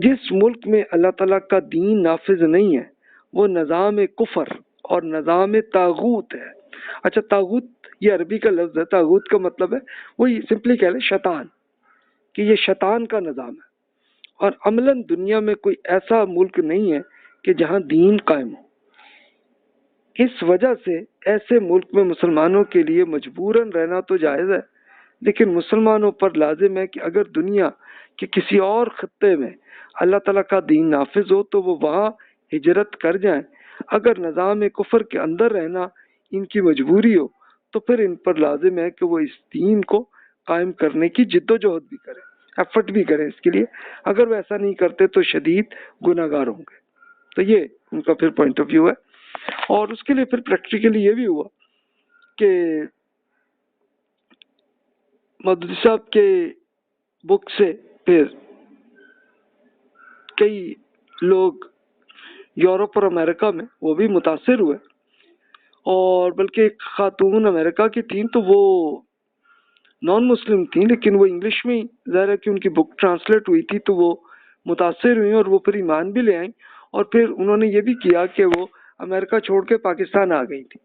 جس ملک میں اللہ تعالیٰ کا دین نافذ نہیں ہے وہ نظام کفر اور نظام طاغوت ہے۔ اچھا، طاغوت یہ عربی کا لفظ ہے، طاغوت کا مطلب ہے وہی سمپلی کہہ لیں شیطان، کہ یہ شیطان کا نظام ہے۔ اور عملاً دنیا میں کوئی ایسا ملک نہیں ہے کہ جہاں دین قائم ہو۔ اس وجہ سے ایسے ملک میں مسلمانوں کے لیے مجبوراً رہنا تو جائز ہے، لیکن مسلمانوں پر لازم ہے کہ اگر دنیا کے کسی اور خطے میں اللہ تعالیٰ کا دین نافذ ہو تو وہ وہاں ہجرت کر جائیں۔ اگر نظام کفر کے اندر رہنا ان کی مجبوری ہو تو پھر ان پر لازم ہے کہ وہ اس دین کو قائم کرنے کی جد و جہد بھی کریں، ایفرٹ بھی کریں اس کے لیے۔ اگر وہ ایسا نہیں کرتے تو شدید گناہ گار ہوں گے۔ تو یہ ان کا پھر پوائنٹ آف ویو ہے۔ اور اس کے لیے پھر پریکٹیکلی یہ بھی ہوا کہ مودودی صاحب کے بک سے پھر کئی لوگ یورپ اور امریکہ میں وہ بھی متاثر ہوئے، اور بلکہ ایک خاتون امریکہ کی تھیں تو وہ نان مسلم تھیں، لیکن وہ انگلش میں ظاہر ہے کہ ان کی بک ٹرانسلیٹ ہوئی تھی تو وہ متاثر ہوئیں اور وہ پھر ایمان بھی لے آئیں، اور پھر انہوں نے یہ بھی کیا کہ وہ امریکہ چھوڑ کے پاکستان آ گئی تھی،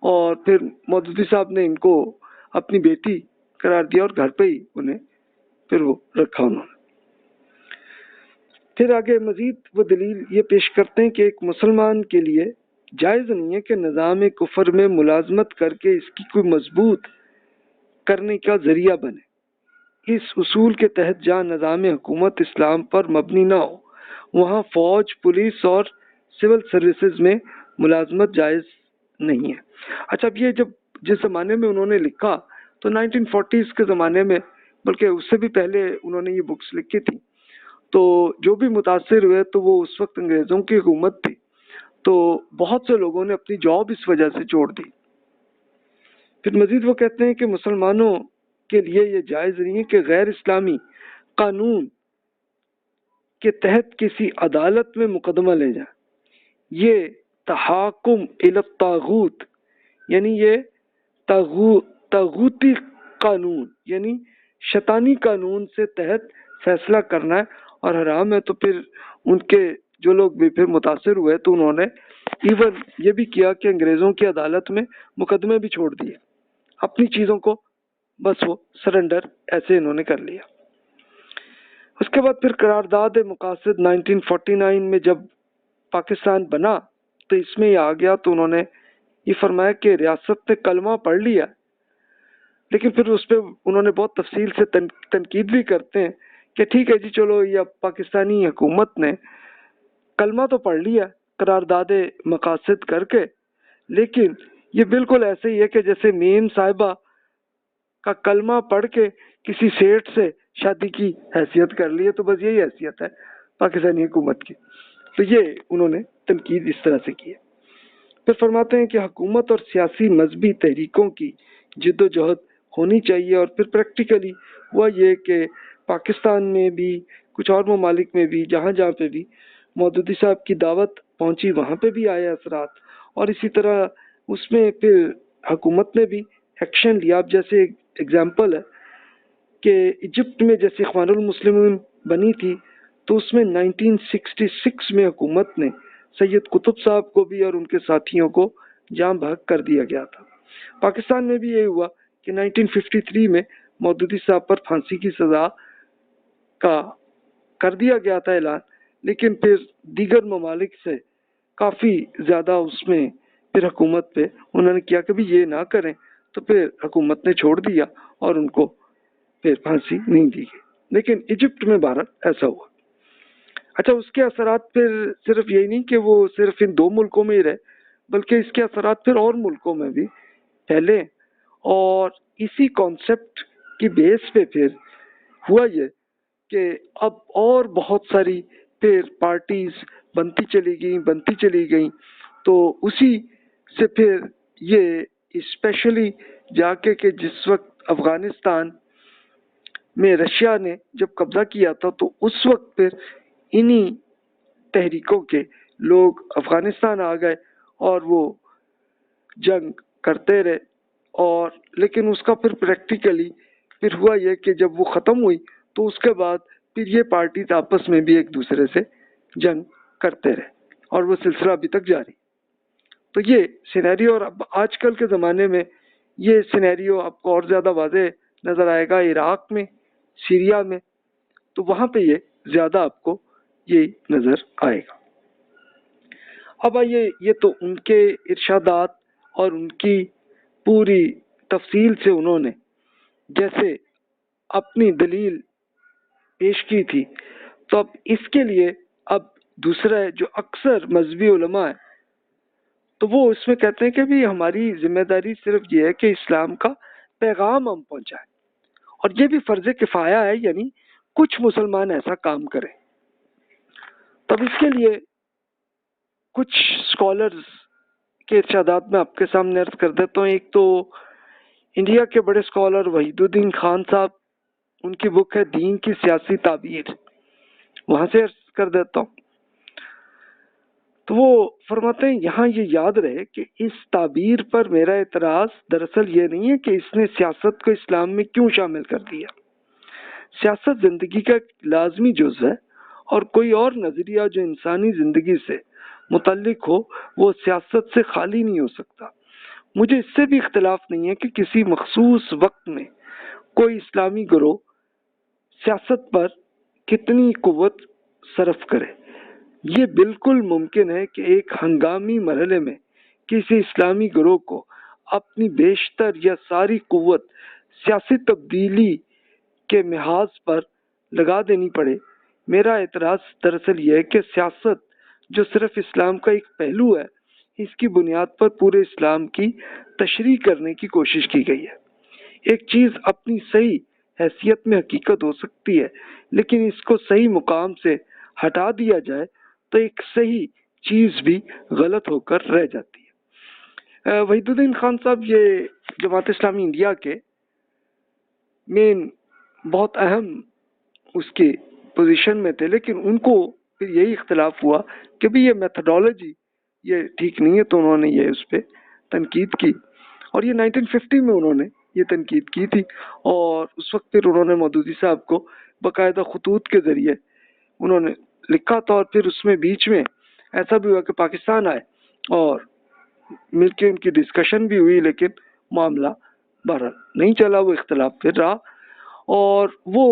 اور پھر مودودی صاحب نے ان کو اپنی بیٹی قرار دیا اور گھر پہ ہی انہیں پھر وہ رکھا انہوں نے۔ پھر آگے مزید وہ دلیل یہ پیش کرتے ہیں کہ ایک مسلمان کے لیے جائز نہیں ہے کہ نظام کفر میں ملازمت کر کے اس کی کوئی مضبوط کرنے کا ذریعہ بنے۔ اس اصول کے تحت جہاں نظام حکومت اسلام پر مبنی نہ ہو وہاں فوج، پولیس اور سول سروسز میں ملازمت جائز نہیں ہے۔ اچھا، اب یہ جس زمانے میں انہوں نے لکھا تو 1940s کے زمانے میں، بلکہ اس سے بھی پہلے انہوں نے یہ بکس لکھی تھی، تو جو بھی متاثر ہوئے تو وہ اس وقت انگریزوں کی حکومت تھی، تو بہت سے لوگوں نے اپنی جاب اس وجہ سے چھوڑ دی۔ پھر مزید وہ کہتے ہیں کہ مسلمانوں کے لیے یہ جائز نہیں ہے کہ غیر اسلامی قانون کے تحت کسی عدالت میں مقدمہ لے جائیں۔ یہ تحاکم الی الطاغوت، یعنی یہ طاغوتی قانون یعنی شیطانی قانون سے تحت فیصلہ کرنا ہے اور حرام ہے۔ تو پھر ان کے جو لوگ بھی پھر متاثر ہوئے تو انہوں نے ایون یہ بھی کیا کہ انگریزوں کی عدالت میں مقدمے بھی چھوڑ دیے، اپنی چیزوں کو بس وہ سرنڈر ایسے انہوں نے کر لیا۔ اس کے بعد پھر قرارداد مقاصد 1949 میں جب پاکستان بنا تو اس میں یہ آ گیا تو انہوں نے یہ فرمایا کہ ریاست نے کلمہ پڑھ لیا، لیکن پھر اس پہ انہوں نے بہت تفصیل سے تنقید بھی کرتے ہیں کہ ٹھیک ہے جی چلو، یہ پاکستانی حکومت نے کلمہ تو پڑھ لیا قرارداد مقاصد کر کے، لیکن یہ بالکل ایسے ہی ہے کہ جیسے میم صاحبہ کا کلمہ پڑھ کے کسی سیٹ سے شادی کی حیثیت کر لی ہے، تو بس یہی حیثیت ہے پاکستانی حکومت کی۔ تو یہ انہوں نے تنقید اس طرح سے کی ہے۔ پھر فرماتے ہیں کہ حکومت اور سیاسی مذہبی تحریکوں کی جد و جہد ہونی چاہیے، اور پھر پریکٹیکلی ہوا یہ کہ پاکستان میں بھی کچھ اور ممالک میں بھی جہاں جہاں پہ بھی مودودی صاحب کی دعوت پہنچی وہاں پہ بھی آئے اثرات، اور اسی طرح اس میں پھر حکومت نے بھی ایکشن لیا۔ اب جیسے اگزامپل ہے کہ ایجپٹ میں جیسے اخوان المسلمین بنی تھی تو اس میں 1966 میں حکومت نے سید قطب صاحب کو بھی اور ان کے ساتھیوں کو جاں بحق کر دیا گیا تھا۔ پاکستان میں بھی یہی ہوا کہ 1953 میں مودودی صاحب پر پھانسی کی سزا کا کر دیا گیا تھا اعلان، لیکن پھر دیگر ممالک سے کافی زیادہ اس میں پھر حکومت پہ انہوں نے کیا کہ بھی یہ نہ کریں، تو پھر حکومت نے چھوڑ دیا اور ان کو پھر پھانسی نہیں دی گئی۔ لیکن ایجپٹ میں بہرحال ایسا ہوا۔ اچھا، اس کے اثرات پھر صرف یہی نہیں کہ وہ صرف ان دو ملکوں میں ہی رہے، بلکہ اس کے اثرات پھر اور ملکوں میں بھی پھیلے، اور اسی کانسیپٹ کی بیس پہ پھر ہوا یہ کہ اب اور بہت ساری پھر پارٹیز بنتی چلی گئیں، تو اسی سے پھر یہ اسپیشلی جا کے کہ جس وقت افغانستان میں رشیا نے جب قبضہ کیا تھا تو اس وقت پھر انہی تحریکوں کے لوگ افغانستان آ گئے اور وہ جنگ کرتے رہے، اور لیکن اس کا پھر پریکٹیکلی پھر ہوا یہ کہ جب وہ ختم ہوئی تو اس کے بعد پھر یہ پارٹیز آپس میں بھی ایک دوسرے سے جنگ کرتے رہے اور وہ سلسلہ ابھی تک جاری. تو یہ سینیریو، اور اب آج کل کے زمانے میں یہ سینیریو آپ کو اور زیادہ واضح نظر آئے گا عراق میں، سیریا میں، تو وہاں پہ یہ زیادہ آپ کو یہ نظر آئے گا. اب آئیے، یہ تو ان کے ارشادات اور ان کی پوری تفصیل سے انہوں نے جیسے اپنی دلیل پیش کی تھی. تو اب اس کے لیے اب دوسرا ہے جو اکثر مذہبی علماء ہیں تو وہ اس میں کہتے ہیں کہ بھی ہماری ذمہ داری صرف یہ ہے کہ اسلام کا پیغام ہم پہنچائیں، اور یہ بھی فرض کفایہ ہے، یعنی کچھ مسلمان ایسا کام کریں. تب اس کے لیے کچھ اسکالرز کے ارشادات میں آپ کے سامنے عرض کر دیتا ہوں. ایک تو انڈیا کے بڑے اسکالر وحید الدین خان صاحب، ان کی بک ہے دین کی سیاسی تعبیر، وہاں سے عرض کر دیتا ہوں. تو وہ فرماتے ہیں یہاں یہ یاد رہے کہ اس تعبیر پر میرا اعتراض دراصل یہ نہیں ہے کہ اس نے سیاست کو اسلام میں کیوں شامل کر دیا. سیاست زندگی کا ایک لازمی جز ہے، اور کوئی اور نظریہ جو انسانی زندگی سے متعلق ہو وہ سیاست سے خالی نہیں ہو سکتا. مجھے اس سے بھی اختلاف نہیں ہے کہ کسی مخصوص وقت میں کوئی اسلامی گروہ سیاست پر کتنی قوت صرف کرے. یہ بالکل ممکن ہے کہ ایک ہنگامی مرحلے میں کسی اسلامی گروہ کو اپنی بیشتر یا ساری قوت سیاسی تبدیلی کے محاذ پر لگا دینی پڑے. میرا اعتراض دراصل یہ ہے کہ سیاست جو صرف اسلام کا ایک پہلو ہے، اس کی بنیاد پر پورے اسلام کی تشریح کرنے کی کوشش کی گئی ہے. ایک چیز اپنی صحیح حیثیت میں حقیقت ہو سکتی ہے، لیکن اس کو صحیح مقام سے ہٹا دیا جائے تو ایک صحیح چیز بھی غلط ہو کر رہ جاتی ہے. وحید الدین خان صاحب یہ جماعت اسلامی انڈیا کے مین بہت اہم اس کی پوزیشن میں تھے، لیکن ان کو پھر یہی اختلاف ہوا کہ بھی یہ میتھڈالوجی یہ ٹھیک نہیں ہے، تو انہوں نے یہ اس پہ تنقید کی، اور یہ 1950 میں انہوں نے یہ تنقید کی تھی. اور اس وقت پھر انہوں نے مودودی صاحب کو باقاعدہ خطوط کے ذریعے انہوں نے لکھا تھا، اور پھر اس میں بیچ میں ایسا بھی ہوا کہ پاکستان آئے اور مل کے ان کی ڈسکشن بھی ہوئی، لیکن معاملہ بہرحال نہیں چلا، وہ اختلاف پھر رہا. اور وہ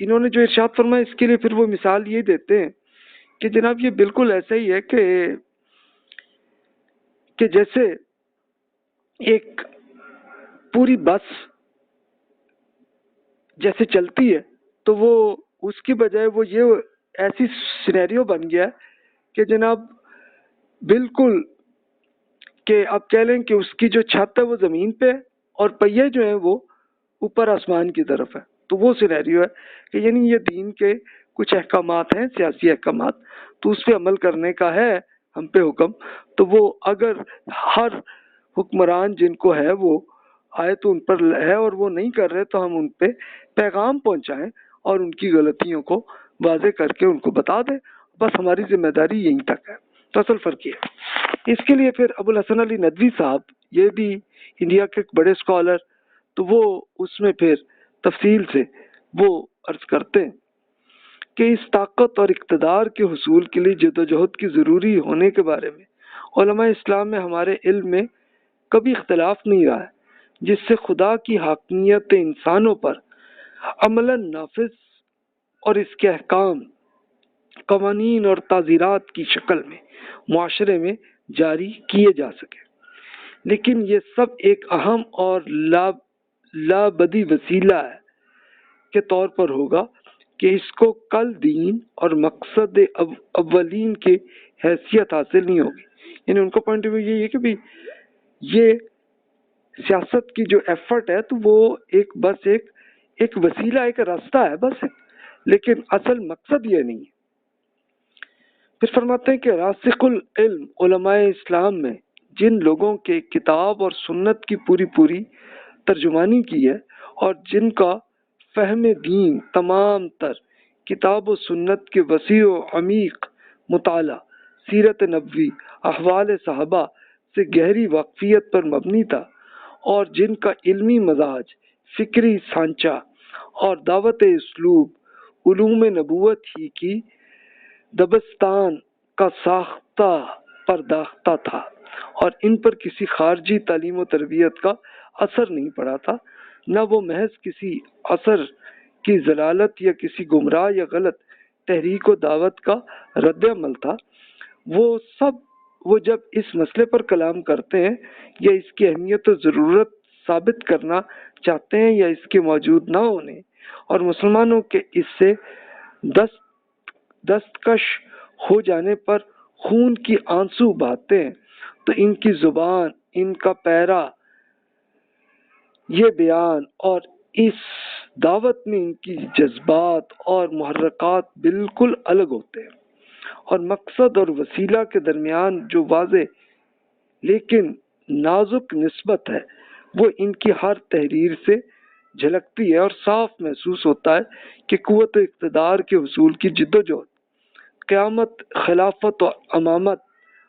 انہوں نے جو ارشاد فرمایا اس کے لیے پھر وہ مثال یہ دیتے ہیں کہ جناب یہ بالکل ایسا ہی ہے کہ جیسے ایک پوری بس جیسے چلتی ہے تو وہ اس کی بجائے وہ یہ ایسی سینیریو بن گیا کہ جناب بالکل کہ آپ کہہ لیں کہ اس کی جو چھت ہے وہ زمین پہ ہے اور پہیے جو ہیں وہ اوپر آسمان کی طرف ہے. تو وہ سینیریو ہے کہ یعنی یہ دین کے کچھ احکامات ہیں، سیاسی احکامات، تو اس پہ عمل کرنے کا ہے ہم پہ حکم. تو وہ اگر ہر حکمران جن کو ہے وہ آئے تو ان پر ہے، اور وہ نہیں کر رہے تو ہم ان پہ پیغام پہنچائیں اور ان کی غلطیوں کو واضح کر کے ان کو بتا دیں. بس ہماری ذمہ داری یہیں تک ہے. تو اصل فرق یہ ہے. اس کے لیے پھر ابو الحسن علی ندوی صاحب، یہ بھی انڈیا کے ایک بڑے اسکالر، تو وہ اس میں پھر تفصیل سے وہ عرض کرتے ہیں کہ اس طاقت اور اقتدار کے حصول کے لیے جدوجہد کی ضروری ہونے کے بارے میں علماء اسلام میں ہمارے علم میں کبھی اختلاف نہیں رہا ہے، جس سے خدا کی حاکمیت انسانوں پر عملاً نافذ اور اس کے احکام، قوانین اور تعزیرات کی شکل میں معاشرے میں جاری کیے جا سکے. لیکن یہ سب ایک اہم اور لابدی وسیلہ ہے کے طور پر ہوگا کہ اس کو کل دین اور مقصد اولین کی حیثیت حاصل نہیں ہوگی. یعنی ان کا پوائنٹ آف ویو یہی ہے کہ بھی یہ سیاست کی جو ایفرٹ ہے تو وہ بس ایک وسیلہ، ایک راستہ ہے بس، لیکن اصل مقصد یہ نہیں ہے. پھر فرماتے ہیں کہ راسخ العلم علماء اسلام میں جن لوگوں کے کتاب اور سنت کی پوری ترجمانی کی ہے اور جن کا فہم دین تمام تر کتاب و سنت کے وسیع و عمیق مطالعہ، سیرت نبوی، احوال صحابہ سے گہری واقفیت پر مبنی تھا، اور جن کا علمی مزاج، فکری سانچہ اور دعوت اسلوب علوم نبوت ہی کی دبستان کا ساختہ پرداختہ تھا اور ان پر کسی خارجی تعلیم و تربیت کا اثر نہیں پڑا تھا، نہ وہ محض کسی اثر کی ضلالت یا کسی گمراہ یا غلط تحریک و دعوت کا رد عمل تھا۔ وہ جب اس مسئلے پر کلام کرتے ہیں یا اس کی اہمیت و ضرورت ثابت کرنا چاہتے ہیں یا اس کے موجود نہ ہونے اور مسلمانوں کے اس سے دستکش ہو جانے پر خون کی آنسو بہاتے ہیں، تو ان کی زبان، ان کا پیرا یہ بیان اور اس دعوت میں ان کی جذبات اور محرکات بالکل الگ ہوتے ہیں، اور مقصد اور وسیلہ کے درمیان جو واضح لیکن نازک نسبت ہے وہ ان کی ہر تحریر سے جھلکتی ہے، اور صاف محسوس ہوتا ہے کہ قوت اقتدار کے حصول کی جد و جہد، قیامت، خلافت اور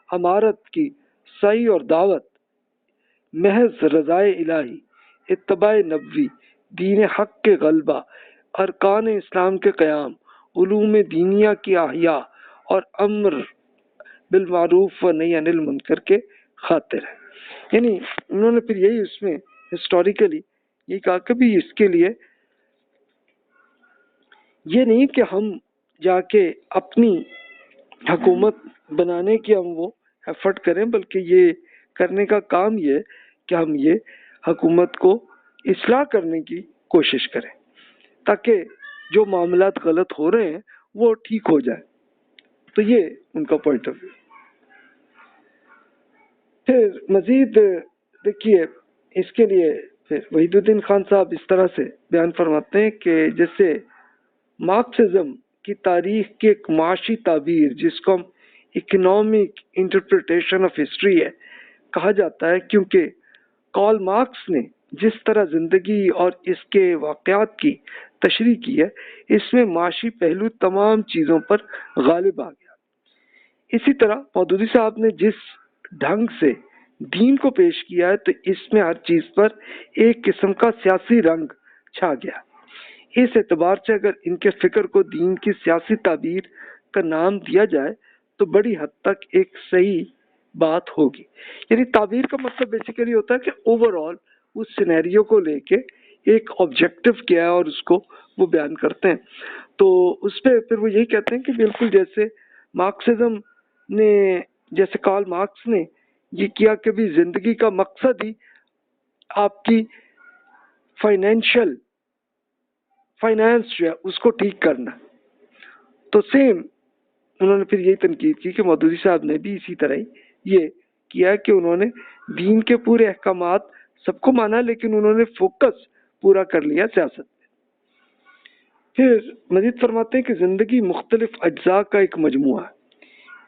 امارت کی سعی اور دعوت، محض رضائے الہی، اتباع نبوی، دین حق کے غلبہ، ارکان اسلام کے قیام، علوم دینیہ کی احیاء اور امر بالمعروف و نہی عن المنکر کے خاطر ہے۔ یعنی انہوں نے پھر یہی اس میں ہسٹوریکلی یہ کہا کہ بھی اس کے لیے یہ نہیں کہ ہم جا کے اپنی حکومت بنانے کی ہم وہ ایفرٹ کریں، بلکہ یہ کرنے کا کام یہ ہے کہ ہم یہ حکومت کو اصلاح کرنے کی کوشش کریں تاکہ جو معاملات غلط ہو رہے ہیں وہ ٹھیک ہو جائے۔ تو یہ ان کا پوائنٹ آف ویو۔ پھر مزید دیکھیے اس کے لیے پھر وحید الدین خان صاحب اس طرح سے بیان فرماتے ہیں کہ جیسے مارکسزم کی تاریخ کی ایک معاشی تعبیر جس کو ہم اکنامک انٹرپریٹیشن آف ہسٹری ہے کہا جاتا ہے، کیونکہ کارل مارکس نے جس طرح زندگی اور اس کے واقعات کی تشریح کی ہے اس میں معاشی پہلو تمام چیزوں پر غالب آ گیا۔ اسی طرح مودودی صاحب نے جس ڈھنگ سے دین کو پیش کیا ہے تو اس میں ہر چیز پر ایک قسم کا سیاسی رنگ چھا گیا۔ اس اعتبار سے اگر ان کے فکر کو دین کی سیاسی تعبیر کا نام دیا جائے تو بڑی حد تک ایک صحیح بات ہوگی۔ یعنی تعبیر کا مطلب بیسیکلی ہوتا ہے کہ اوور آل اس سینیریو کو لے کے ایک آبجیکٹو کیا ہے اور اس کو وہ بیان کرتے ہیں۔ تو اس پہ پھر وہ یہی کہتے ہیں کہ بالکل جیسے مارکسزم نے، جیسے کارل مارکس نے یہ کیا کہ بھی زندگی کا مقصد ہی آپ کی فائنانس جو ہے اس کو ٹھیک کرنا، تو سیم انہوں نے پھر یہی تنقید کی کہ مودودی صاحب نے بھی اسی طرح ہی یہ کیا کہ انہوں نے دین کے پورے احکامات سب کو مانا لیکن انہوں نے فوکس پورا کر لیا سیاست میں۔ پھر مزید فرماتے ہیں کہ زندگی مختلف اجزاء کا ایک مجموعہ ہے،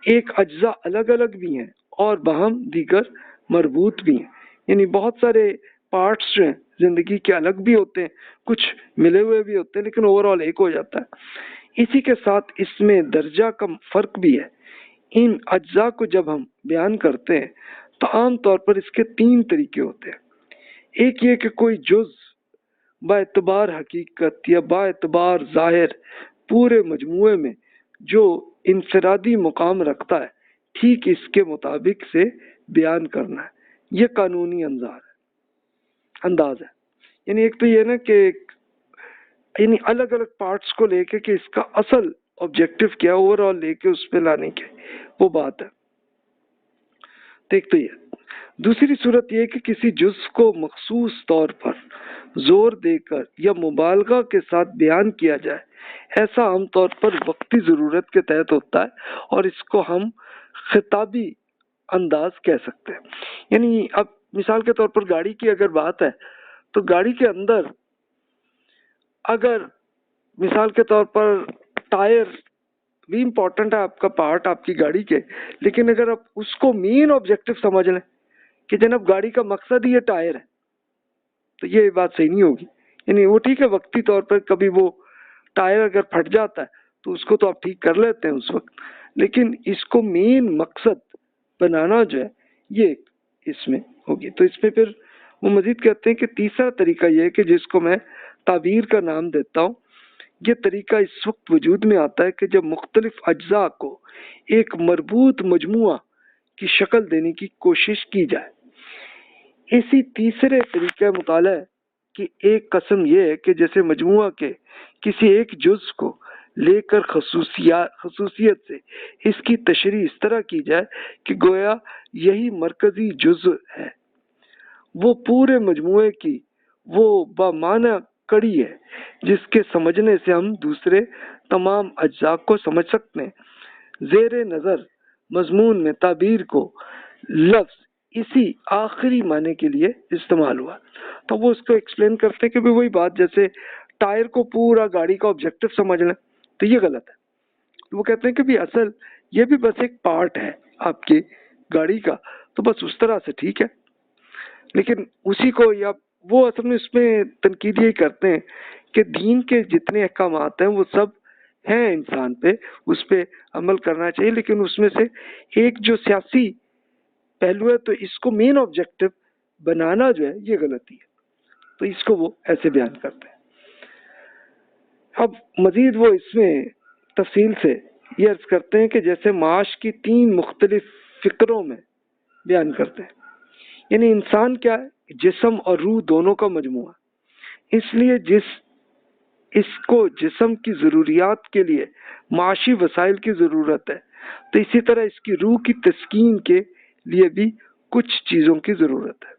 ایک اجزاء الگ الگ بھی ہیں اور باہم دیگر مربوط بھی ہیں، یعنی بہت سارے پارٹس جو ہیں زندگی کے الگ بھی ہوتے ہیں، کچھ ملے ہوئے بھی ہوتے ہیں لیکن اوور آل ایک ہو جاتا ہے۔ اسی کے ساتھ اس میں درجہ کا فرق بھی ہے۔ ان اجزاء کو جب ہم بیان کرتے ہیں تو عام طور پر اس کے 3 طریقے ہوتے ہیں۔ ایک یہ کہ کوئی جز با اعتبار حقیقت یا با اعتبار ظاہر پورے مجموعے میں جو انفرادی مقام رکھتا ہے ٹھیک اس کے مطابق سے بیان کرنا ہے، یہ قانونی انداز ہے۔ یعنی ایک تو یہ نا کہ یعنی الگ الگ پارٹس کو لے کے کہ اس کا اصل آبجیکٹو کیا اوور آل لے کے اس پہ لانے کی وہ بات ہے۔ تو ایک تو یہ، دوسری صورت یہ کہ کسی جز کو مخصوص طور پر زور دے کر یا مبالغہ کے ساتھ بیان کیا جائے، ایسا عام طور پر وقتی ضرورت کے تحت ہوتا ہے اور اس کو ہم خطابی انداز کہہ سکتے ہیں۔ یعنی اب مثال کے طور پر گاڑی کی اگر بات ہے تو گاڑی کے اندر اگر مثال کے طور پر ٹائر بھی امپورٹنٹ ہے آپ کا پارٹ آپ کی گاڑی کے، لیکن اگر آپ اس کو مین آبجیکٹو سمجھ لیں کہ جناب گاڑی کا مقصد ہی یہ ٹائر ہے تو یہ بات صحیح نہیں ہوگی۔ یعنی وہ ٹھیک ہے وقتی طور پر کبھی وہ ٹائر اگر پھٹ جاتا ہے تو اس کو تو آپ ٹھیک کر لیتے ہیں اس وقت، لیکن اس کو مین مقصد بنانا جو ہے یہ اس میں ہوگی۔ تو اس میں پھر وہ مزید کہتے ہیں کہ تیسرا طریقہ یہ ہے کہ جس کو میں تعبیر کا نام دیتا ہوں یہ طریقہ اس وقت وجود میں آتا ہے کہ جب مختلف اجزاء کو ایک مربوط مجموعہ کی شکل دینے کی کوشش کی جائے۔ اسی تیسرے طریقہ مطالعہ کی ایک قسم یہ ہے کہ جیسے مجموعہ کے کسی ایک جز کو لے کر خصوصیت سے اس کی تشریح اس طرح کی جائے کہ گویا یہی مرکزی جز ہے، وہ پورے مجموعے کی وہ بامعنی کڑی ہے جس کے سمجھنے سے ہم دوسرے تمام اجزاء کو سمجھ سکتے ہیں۔ زیر نظر مضمون میں تعبیر کو لفظ اسی آخری معنی کے لیے استعمال ہوا، تو وہ اس کو ایکسپلین کرتے ہیں کہ بھی وہی بات جیسے ٹائر کو پورا گاڑی کا آبجیکٹو سمجھ لیں تو یہ غلط ہے۔ وہ کہتے ہیں کہ بھی اصل یہ بھی بس ایک پارٹ ہے آپ کی گاڑی کا، تو بس اس طرح سے ٹھیک ہے، لیکن اسی کو یا وہ اصل میں اس میں تنقید یہی کرتے ہیں کہ دین کے جتنے احکامات ہیں وہ سب ہیں انسان پہ، اس پہ عمل کرنا چاہیے، لیکن اس میں سے ایک جو سیاسی پہلو ہے تو اس کو مین آبجیکٹو بنانا جو ہے یہ غلطی ہے، تو اس کو وہ ایسے بیان کرتے ہیں۔ اب مزید وہ اس میں تفصیل سے یہ عرض کرتے ہیں کہ جیسے معاش کی 3 مختلف فکروں میں بیان کرتے ہیں، یعنی انسان کیا ہے، جسم اور روح دونوں کا مجموعہ، اس لیے اس کو جسم کی ضروریات کے لیے معاشی وسائل کی ضرورت ہے، تو اسی طرح اس کی روح کی تسکین کے لیے بھی کچھ چیزوں کی ضرورت ہے۔